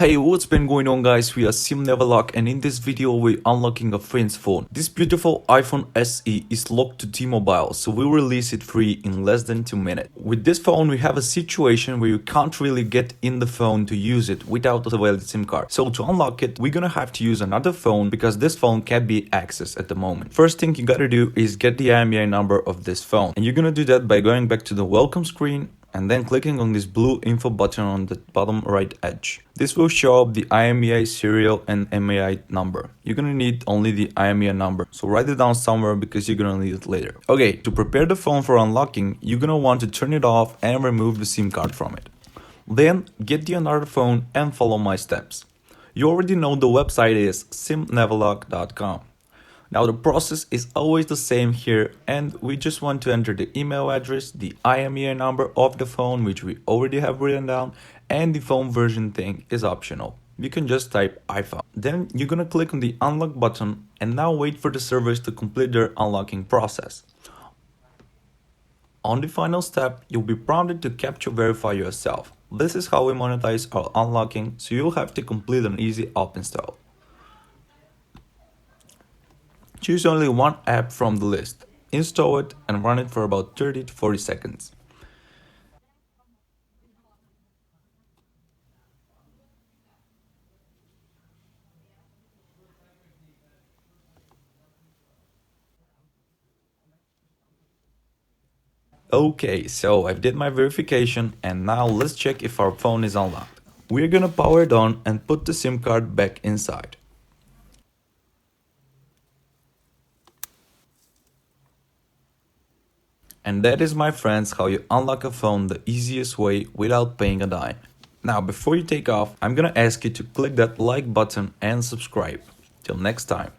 Hey, what's been going on guys, we are TMobileprint and in this video we're unlocking a friend's phone. This beautiful iPhone SE is locked to T-Mobile, so we'll release it free in less than 2 minutes. With this phone we have a situation where you can't really get in the phone to use it without a valid SIM card. So to unlock it, we're gonna have to use another phone because this phone can't be accessed at the moment. First thing you gotta do is get the IMEI number of this phone. And you're gonna do that by going back to the welcome screen and then clicking on this blue info button on the bottom right edge. This will show up the IMEI serial and MEI number. You're gonna need only the IMEI number, so write it down somewhere because you're gonna need it later. Okay, to prepare the phone for unlocking, you're gonna want to turn it off and remove the SIM card from it. Then get the another phone and follow my steps. You already know the website is TMobileprint.com. Now the process is always the same here, and we just want to enter the email address, the IMEI number of the phone, which we already have written down, and the phone version thing is optional. You can just type iPhone. Then you're gonna click on the unlock button and now wait for the servers to complete their unlocking process. On the final step, you'll be prompted to capture verify yourself. This is how we monetize our unlocking, so you'll have to complete an easy app install. Choose only one app from the list, install it and run it for about 30 to 40 seconds. Okay, so I've did my verification and now let's check if our phone is unlocked. We're gonna power it on and put the SIM card back inside. And that is, my friends, how you unlock a phone the easiest way without paying a dime. Now before you take off, I'm gonna ask you to click that like button and subscribe. Till next time.